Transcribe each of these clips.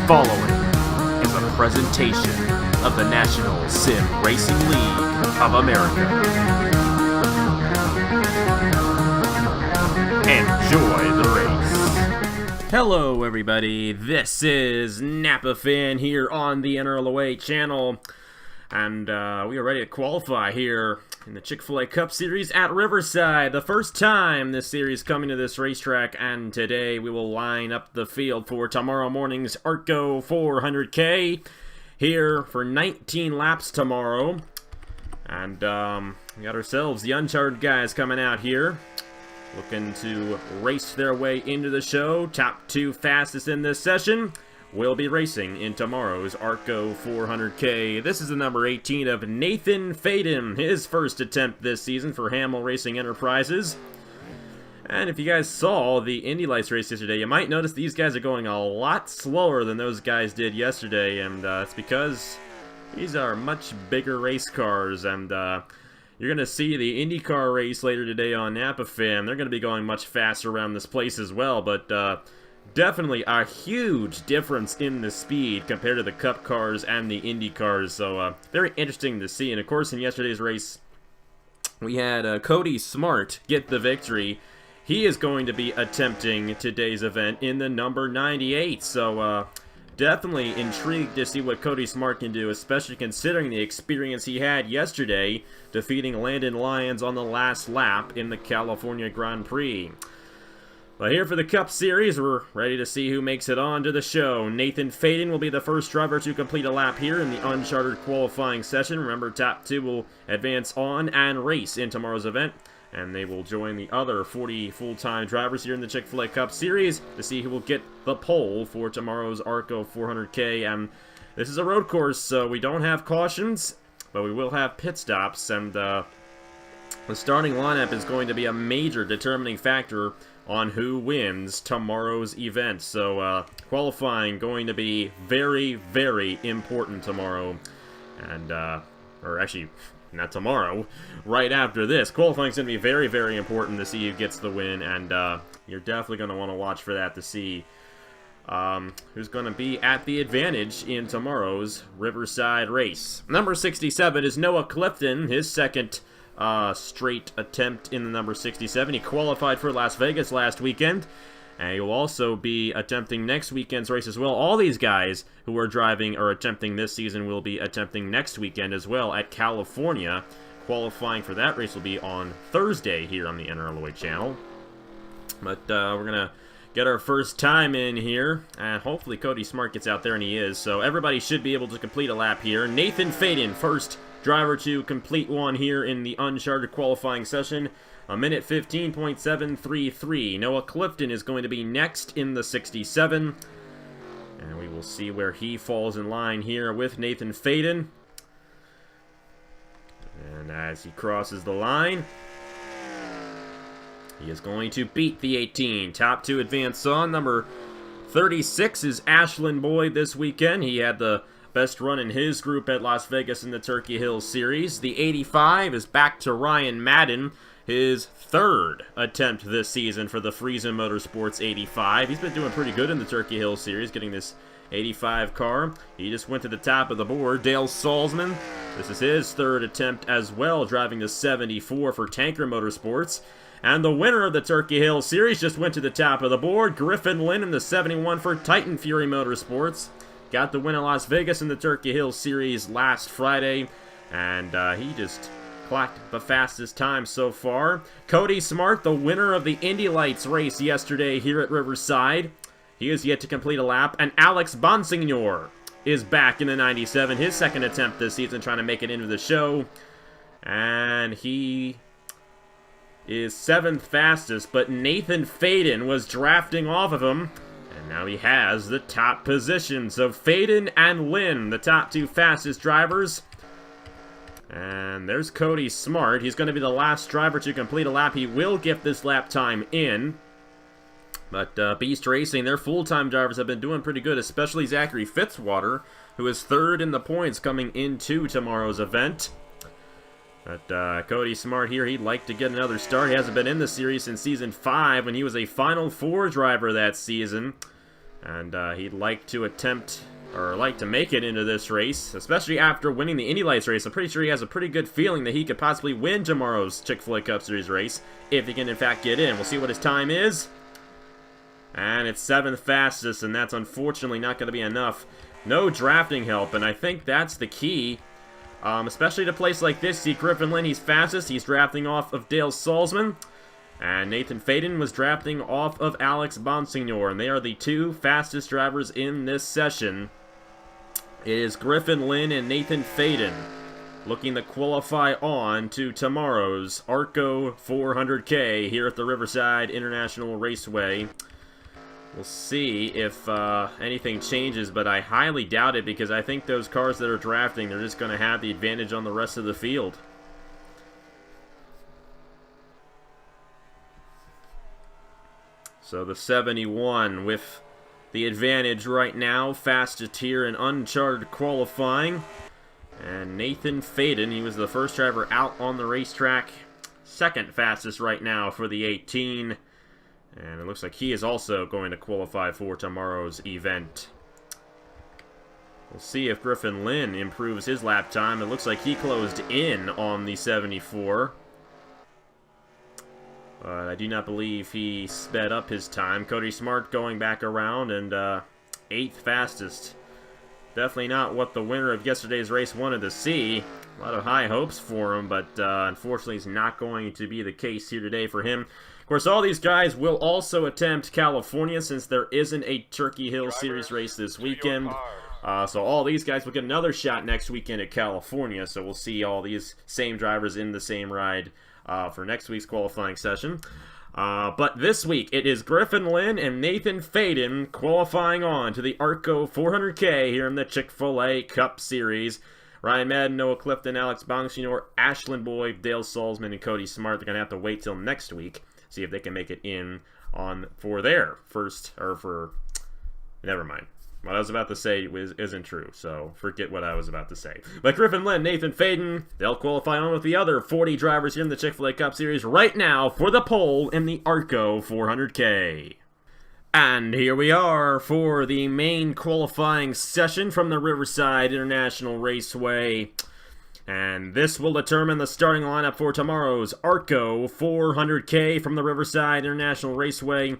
following is a presentation of the National Sim Racing League of America. Enjoy the race. Hello everybody, this is Napa Fan here on the NRLOA channel, and we are ready to qualify here in the Chick-fil-A Cup Series at Riverside. The first time this series coming to this racetrack, and today we will line up the field for tomorrow morning's ARCO 400K here for 19 laps tomorrow. And we got ourselves the Uncharted guys coming out here, looking to race their way into the show. Top two fastest in this session will be racing in tomorrow's ARCO 400K. This is the number 18 of Nathan Faden, his first attempt this season for Hamill Racing Enterprises. And if you guys saw the Indy Lights race yesterday, you might notice these guys are going a lot slower than those guys did yesterday, and it's because these are much bigger race cars, and you're going to see the IndyCar race later today on Napa Fan. They're going to be going much faster around this place as well, but definitely a huge difference in the speed compared to the Cup cars and the Indy cars, so very interesting to see. And of course, in yesterday's race, we had Cody Smart get the victory. He is going to be attempting today's event in the number 98, so definitely intrigued to see what Cody Smart can do, especially considering the experience he had yesterday defeating Landon Lyons on the last lap in the California Grand Prix. But here for the Cup Series, we're ready to see who makes it on to the show. Nathan Faden will be the first driver to complete a lap here in the Uncharted qualifying session. Remember, top two will advance on and race in tomorrow's event, and they will join the other 40 full-time drivers here in the Chick-fil-A Cup Series to see who will get the pole for tomorrow's ARCO 400K. This is a road course, so we don't have cautions, but we will have pit stops, and the starting lineup is going to be a major determining factor on who wins tomorrow's event. So qualifying going to be very, very important tomorrow, and or actually not tomorrow, right after this. Qualifying is going to be very, very important to see who gets the win, and you're definitely going to want to watch for that to see who's going to be at the advantage in tomorrow's Riverside race. Number 67 is Noah Clifton, his second straight attempt in the number 67. He qualified for Las Vegas last weekend, and he will also be attempting next weekend's race as well. All these guys who are driving or attempting this season will be attempting next weekend as well at California. Qualifying for that race will be on Thursday here on the NRLOA channel. But we're going to get our first time in here, and hopefully Cody Smart gets out there, and he is. So everybody should be able to complete a lap here. Nathan Faden, first driver to complete one here in the Uncharted qualifying session. A minute 15.733. Noah Clifton is going to be next in the 67. And we will see where he falls in line here with Nathan Faden. And as he crosses the line, he is going to beat the 18. Top two advance on. Number 36 is Ashlyn Boyd this weekend. He had the best run in his group at Las Vegas in the Turkey Hill Series. The 85 is back to Ryan Madden, his third attempt this season for the Friesen Motorsports 85. He's been doing pretty good in the Turkey Hill Series, getting this 85 car. He just went to the top of the board. Dale Salzman, this is his third attempt as well, driving the 74 for Tanker Motorsports. And the winner of the Turkey Hill Series just went to the top of the board. Griffin Lynn in the 71 for Titan Fury Motorsports. Got the win in Las Vegas in the Turkey Hill Series last Friday, and he just clocked the fastest time so far. Cody Smart, the winner of the Indy Lights race yesterday here at Riverside. He is yet to complete a lap, and Alex Bonsignor is back in the 97, his second attempt this season, trying to make it into the show. And he is 7th fastest, but Nathan Faden was drafting off of him, and now he has the top position. So Faden and Lynn, the top two fastest drivers. And there's Cody Smart. He's going to be the last driver to complete a lap. He will get this lap time in. But Beast Racing, their full-time drivers have been doing pretty good, especially Zachary Fitzwater, who is third in the points coming into tomorrow's event. But Cody Smart here, he'd like to get another start. He hasn't been in the series since Season 5 when he was a Final Four driver that season. And he'd like to attempt, or like to make it into this race, especially after winning the Indy Lights race. I'm pretty sure he has a pretty good feeling that he could possibly win tomorrow's Chick-fil-A Cup Series race, if he can in fact get in. We'll see what his time is. And it's 7th fastest, and that's unfortunately not going to be enough. No drafting help, and I think that's the key. Especially at a place like this. See, Griffin Lynn, he's fastest. He's drafting off of Dale Salzman. And Nathan Faden was drafting off of Alex Bonsignor. And they are the 2 fastest drivers in this session. It is Griffin Lynn and Nathan Faden looking to qualify on to tomorrow's ARCO 400K here at the Riverside International Raceway. We'll see if anything changes, but I highly doubt it because I think those cars that are drafting, they're just going to have the advantage on the rest of the field. So the 71 with the advantage right now, fastest here in uncharted qualifying. And Nathan Faden, he was the first driver out on the racetrack, 2nd fastest right now for the 18. And it looks like he is also going to qualify for tomorrow's event. We'll see if Griffin Lynn improves his lap time. It looks like he closed in on the 74. But I do not believe he sped up his time. Cody Smart going back around and 8th fastest. Definitely not what the winner of yesterday's race wanted to see. A lot of high hopes for him, but unfortunately it's not going to be the case here today for him. Of course, all these guys will also attempt California since there isn't a Turkey Hill Series race this weekend. So all these guys will get another shot next weekend at California. So we'll see all these same drivers in the same ride for next week's qualifying session. But this week, it is Griffin Lynn and Nathan Faden qualifying on to the ARCO 400K here in the Chick-fil-A Cup Series. Ryan Madden, Noah Clifton, Alex Bonsignor, Ashlyn Boyd, Dale Salzman, and Cody Smart. They're going to have to wait till next week. See if they can make it in on for their first, or for, never mind. What I was about to say isn't true, so forget what I was about to say. But Griffin Lynn, Nathan Faden, they'll qualify on with the other 40 drivers here in the Chick-fil-A Cup Series right now for the pole in the ARCO 400K. And here we are for the main qualifying session from the Riverside International Raceway. And this will determine the starting lineup for tomorrow's ARCO 400K from the Riverside International Raceway.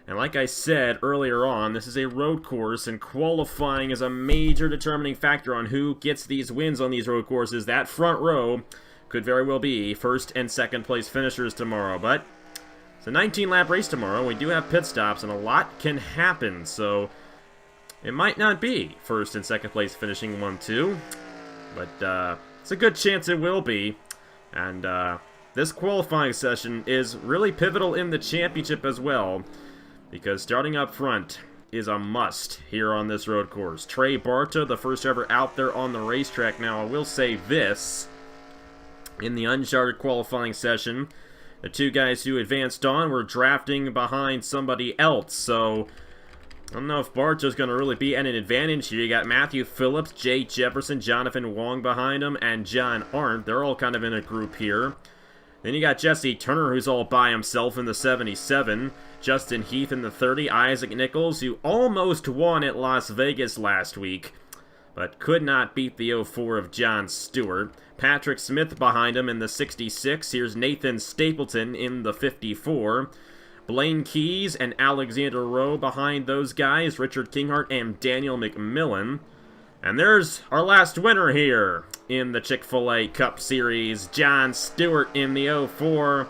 And like I said earlier on, this is a road course, and qualifying is a major determining factor on who gets these wins on these road courses. That front row could very well be 1st and 2nd place finishers tomorrow. But it's a 19-lap race tomorrow. We do have pit stops, and a lot can happen. So it might not be 1st and 2nd place finishing 1-2. But it's a good chance it will be. And this qualifying session is really pivotal in the championship as well, because starting up front is a must here on this road course. Trey Barta, the first driver out there on the racetrack. Now, I will say this. In the uncharted qualifying session, the 2 guys who advanced on were drafting behind somebody else. So, I don't know if Barta's going to really be at an advantage here. You got Matthew Phillips, Jay Jefferson, Jonathan Wong behind him, and John Arndt. They're all kind of in a group here. Then you got Jesse Turner, who's all by himself in the 77. Justin Heath in the 30. Isaac Nichols, who almost won at Las Vegas last week, but could not beat the 04 of John Stewart. Patrick Smith behind him in the 66. Here's Nathan Stapleton in the 54. Blaine Keys and Alexander Rowe behind those guys. Richard Kinghart and Daniel McMillan. And there's our last winner here in the Chick-fil-A Cup Series, John Stewart in the 04.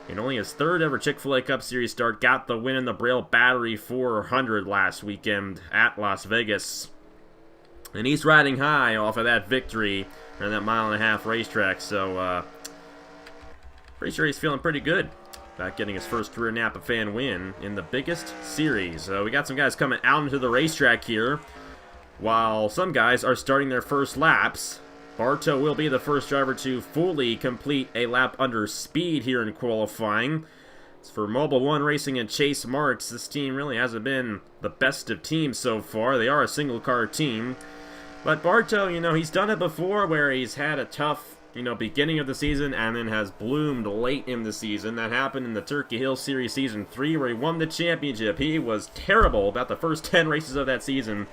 In only his 3rd ever Chick-fil-A Cup Series start, got the win in the Braille Battery 400 last weekend at Las Vegas. And he's riding high off of that victory on that 1.5-mile racetrack, so pretty sure he's feeling pretty good about getting his first career Napa fan win in the biggest series. So we got some guys coming out into the racetrack here, while some guys are starting their first laps. Barto will be the first driver to fully complete a lap under speed here in qualifying. As for Mobile One Racing and Chase Marks, this team really hasn't been the best of teams so far. They are a single car team. But Barto, you know, he's done it before where he's had a tough beginning of the season and then has bloomed late in the season. That happened in the Turkey Hill Series Season 3 where he won the championship. He was terrible about the first 10 races of that season.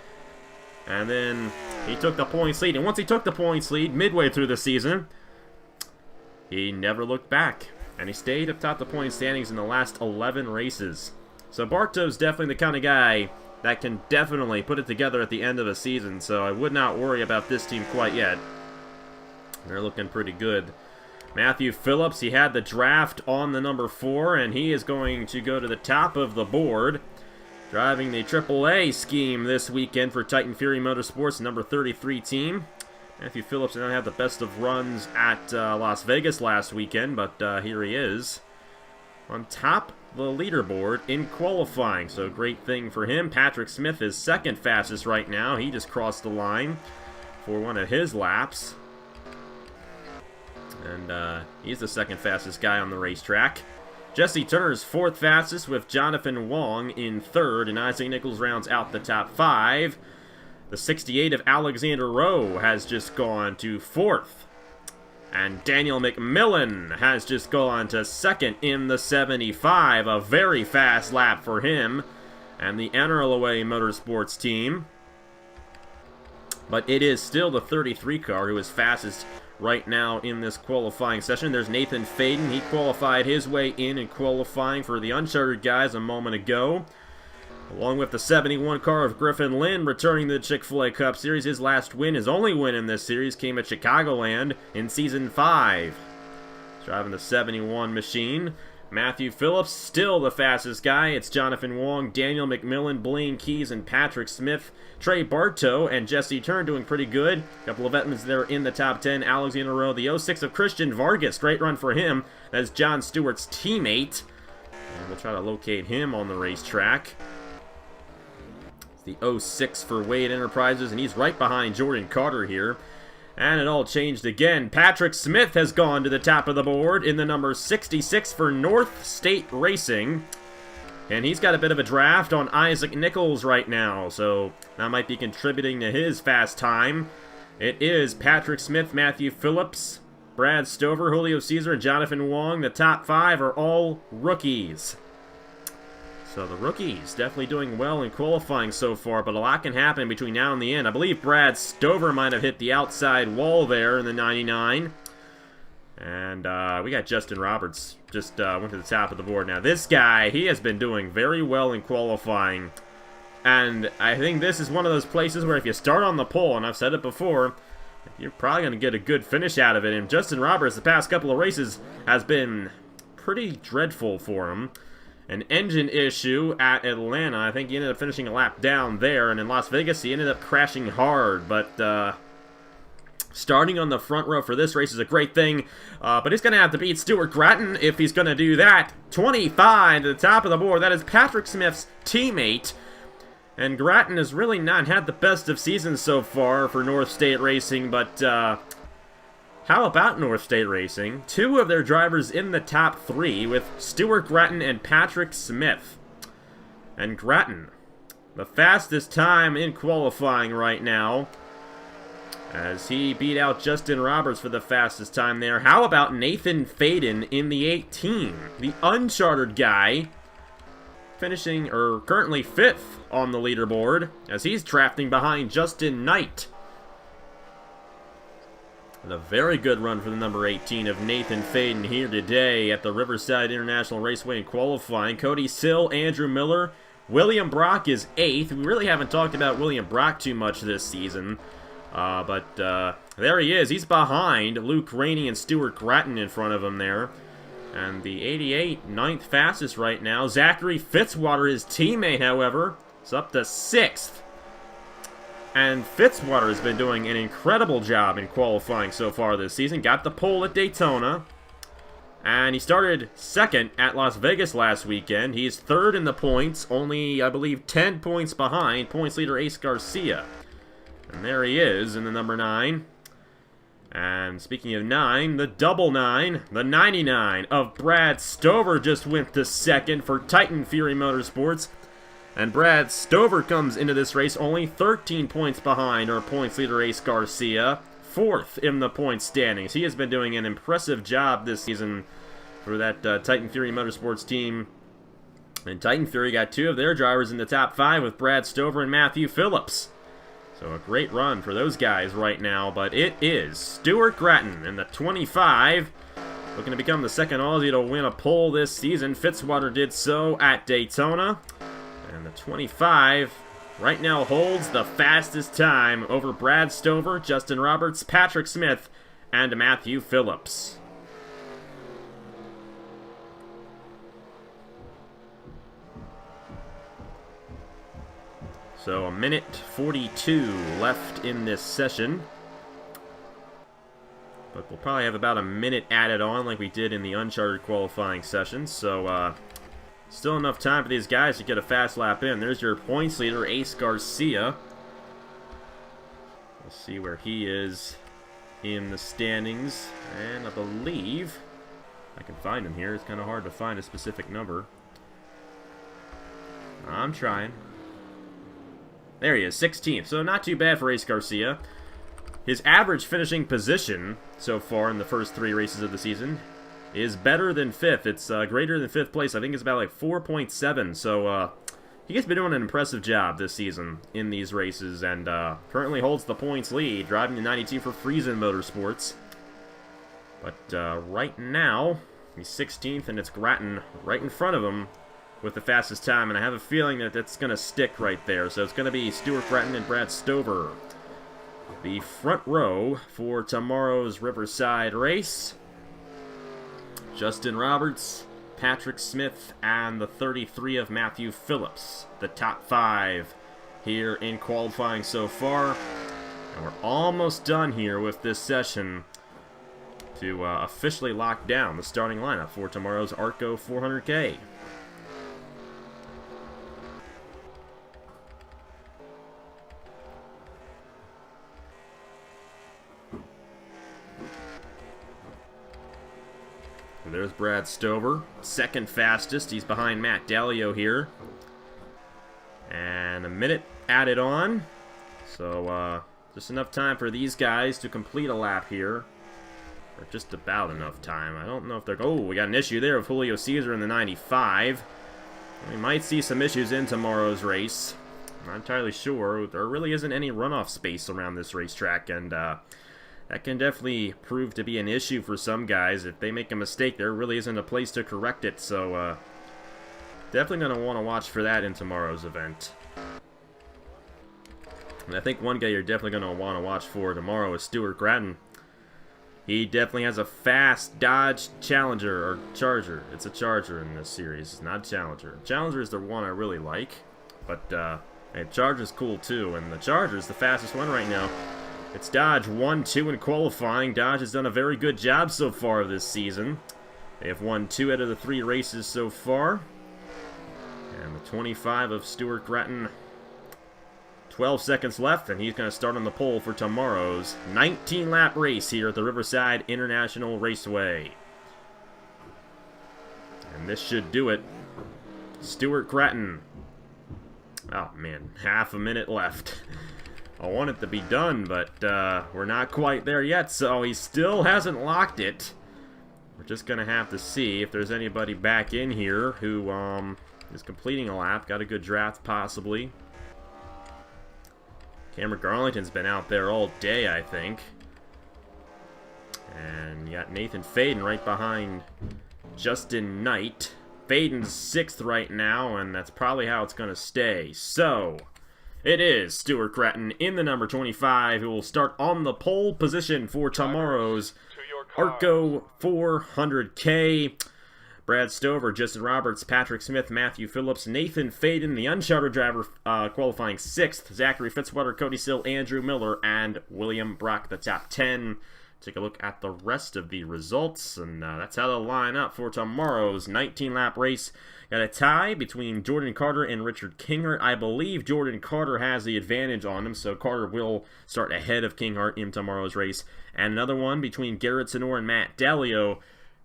And then he took the points lead. And once he took the points lead midway through the season, he never looked back. And he stayed up top the point standings in the last 11 races. So Bartow's definitely the kind of guy that can definitely put it together at the end of a season. So I would not worry about this team quite yet. They're looking pretty good. Matthew Phillips, he had the draft on the number 4, and he is going to go to the top of the board. Driving the AAA scheme this weekend for Titan Fury Motorsports, number 33 team. Matthew Phillips did not have the best of runs at Las Vegas last weekend, but here he is on top of the leaderboard in qualifying. So great thing for him. Patrick Smith is second fastest right now. He just crossed the line for one of his laps. And he's the second fastest guy on the racetrack. Jesse Turner's fourth fastest with Jonathan Wong in third, and Isaac Nichols rounds out the top 5. The 68 of Alexander Rowe has just gone to fourth. And Daniel McMillan has just gone to second in the 75. A very fast lap for him and the NRLOA Motorsports team. But it is still the 33 car who is fastest right now in this qualifying session. There's Nathan Faden. He qualified his way in qualifying for the Uncharted guys a moment ago. Along with the 71 car of Griffin Lynn returning to the Chick-fil-A Cup Series. His last win, his only win in this series, came at Chicagoland in Season 5. Driving the 71 machine. Matthew Phillips, still the fastest guy. It's Jonathan Wong, Daniel McMillan, Blaine Keys, and Patrick Smith. Trey Bartow and Jesse Turner doing pretty good. A couple of Edmonds there in the top 10. Alexander Rowe, the 06 of Christian Vargas. Great run for him. That's John Stewart's teammate. And we'll try to locate him on the racetrack. It's the 06 for Wade Enterprises, and he's right behind Jordan Carter here. And it all changed again. Patrick Smith has gone to the top of the board in the number 66 for North State Racing. And he's got a bit of a draft on Isaac Nichols right now, so that might be contributing to his fast time. It is Patrick Smith, Matthew Phillips, Brad Stover, Julio Cesar, and Jonathan Wong. The top 5 are all rookies. So the rookies definitely doing well in qualifying so far, but a lot can happen between now and the end. I believe Brad Stover might have hit the outside wall there in the 99. And we got Justin Roberts just went to the top of the board. Now this guy, he has been doing very well in qualifying. And I think this is one of those places where if you start on the pole, and I've said it before, you're probably going to get a good finish out of it. And Justin Roberts, the past couple of races, has been pretty dreadful for him. An engine issue at Atlanta. I think he ended up finishing a lap down there. And in Las Vegas, he ended up crashing hard. But starting on the front row for this race is a great thing. But he's going to have to beat Stuart Gratton if he's going to do that. 25 to the top of the board. That is Patrick Smith's teammate. And Gratton has really not had the best of seasons so far for North State Racing. But how about North State Racing? 2 of their drivers in the top 3 with Stuart Gratton and Patrick Smith. And Gratton, the fastest time in qualifying right now, as he beat out Justin Roberts for the fastest time there. How about Nathan Faden in the 18? The Uncharted guy, finishing, or currently 5th on the leaderboard, as he's drafting behind Justin Knight. And a very good run for the number 18 of Nathan Faden here today at the Riverside International Raceway in qualifying. Cody Sill, Andrew Miller, William Brock is 8th. We really haven't talked about William Brock too much this season. But there he is. He's behind Luke Rainey and Stuart Gratton in front of him there. And the 88, 9th fastest right now. Zachary Fitzwater, his teammate, however, is up to 6th. And Fitzwater has been doing an incredible job in qualifying so far this season. Got the pole at Daytona. And he started 2nd at Las Vegas last weekend. He's 3rd in the points, only, I believe, 10 points behind points leader Ace Garcia. And there he is in the number 9. And speaking of 9, the double 9, the 99 of Brad Stover just went to 2nd for Titan Fury Motorsports. And Brad Stover comes into this race only 13 points behind our points leader Ace Garcia. 4th in the point standings. He has been doing an impressive job this season for that Titan Fury Motorsports team. And Titan Fury got 2 of their drivers in the top 5 with Brad Stover and Matthew Phillips. So a great run for those guys right now, but it is Stuart Gratton in the 25, looking to become the second Aussie to win a pole this season. Fitzwater did so at Daytona, and the 25 right now holds the fastest time over Brad Stover, Justin Roberts, Patrick Smith, and Matthew Phillips. So a minute 42 left in this session. But we'll probably have about a minute added on like we did in the Uncharted qualifying session. So still enough time for these guys to get a fast lap in. There's your points leader, Ace Garcia. We'll see where he is in the standings. And I believe I can find him here. It's kind of hard to find a specific number. I'm trying. There he is, 16th. So not too bad for Ace Garcia. His average finishing position so far in the first 3 races of the season is better than 5th. It's greater than 5th place. I think it's about like 4.7. So he has been doing an impressive job this season in these races, and currently holds the points lead, driving the 92 for Friesen Motorsports. But right now, he's 16th, and it's Gratton right in front of him with the fastest time, and I have a feeling that it's going to stick right there. So it's going to be Stuart Gratton and Brad Stover, the front row for tomorrow's Riverside race. Justin Roberts, Patrick Smith, and the 33 of Matthew Phillips, the top 5 here in qualifying so far. And we're almost done here with this session to officially lock down the starting lineup for tomorrow's ARCO 400K. There's Brad Stover, second fastest. He's behind Matt Dalio here. And a minute added on. So, just enough time for these guys to complete a lap here. Or just about enough time. I don't know if they're... Oh, we got an issue there with Julio Cesar in the 95. We might see some issues in tomorrow's race. I'm not entirely sure. There really isn't any runoff space around this racetrack, and that can definitely prove to be an issue for some guys. If they make a mistake, there really isn't a place to correct it. So, definitely going to want to watch for that in tomorrow's event. And I think one guy you're definitely going to want to watch for tomorrow is Stuart Gratton. He definitely has a fast Dodge Challenger, or Charger. It's a Charger in this series, it's not a Challenger. Challenger is the one I really like, but hey, Charger's cool too, and the Charger is the fastest one right now. It's Dodge 1-2 in qualifying. Dodge has done a very good job so far this season. They have won 2 out of the 3 races so far. And the 25 of Stuart Gratton, 12 seconds left, and he's going to start on the pole for tomorrow's 19-lap race here at the Riverside International Raceway. And this should do it. Stuart Gratton. Oh, man, half a minute left. I want it to be done, but we're not quite there yet, so he still hasn't locked it. We're just going to have to see if there's anybody back in here who is completing a lap. Got a good draft, possibly. Cameron Garlington's been out there all day, I think. And you got Nathan Faden right behind Justin Knight. Faden's 6th right now, and that's probably how it's going to stay. So, it is Stuart Gratton in the number 25 who will start on the pole position for tomorrow's ARCO 400K. Brad Stover, Justin Roberts, Patrick Smith, Matthew Phillips, Nathan Faden, the Uncharted driver qualifying 6th, Zachary Fitzwater, Cody Sill, Andrew Miller, and William Brock, the top 10. Take a look at the rest of the results, and that's how they'll line up for tomorrow's 19-lap race. Got a tie between Jordan Carter and Richard Kinghart. I believe Jordan Carter has the advantage on him, so Carter will start ahead of Kinghart in tomorrow's race. And another one between Garrett Sinor and Matt Dalio.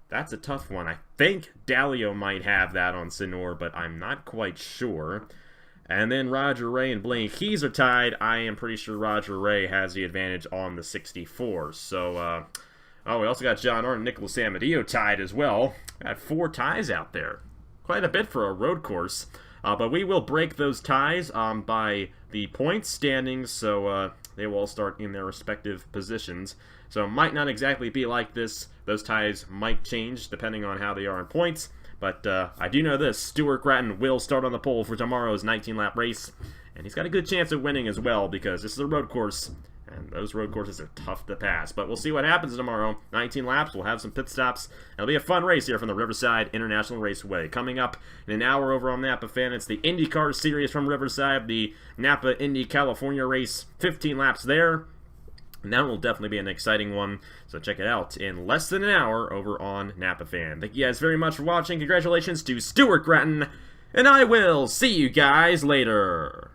That's a tough one. I think Dalio might have that on Sinor, but I'm not quite sure. And then Roger Ray and Blaney Keys are tied. I am pretty sure Roger Ray has the advantage on the 64. So, oh, we also got John Orr and Nicholas Amadio tied as well. Got 4 ties out there. Quite a bit for a road course. But we will break those ties by the points standings, so they will all start in their respective positions. So it might not exactly be like this. Those ties might change depending on how they are in points. But I do know this, Stuart Gratton will start on the pole for tomorrow's 19-lap race. And he's got a good chance of winning as well, because this is a road course, and those road courses are tough to pass. But we'll see what happens tomorrow. 19 laps, we'll have some pit stops. It'll be a fun race here from the Riverside International Raceway. Coming up in an hour over on Napa Fan, it's the IndyCar Series from Riverside, the Napa Indy California race, 15 laps there. And that will definitely be an exciting one, so check it out in less than an hour over on Napa Fan. Thank you guys very much for watching. Congratulations to Stuart Gratton, and I will see you guys later.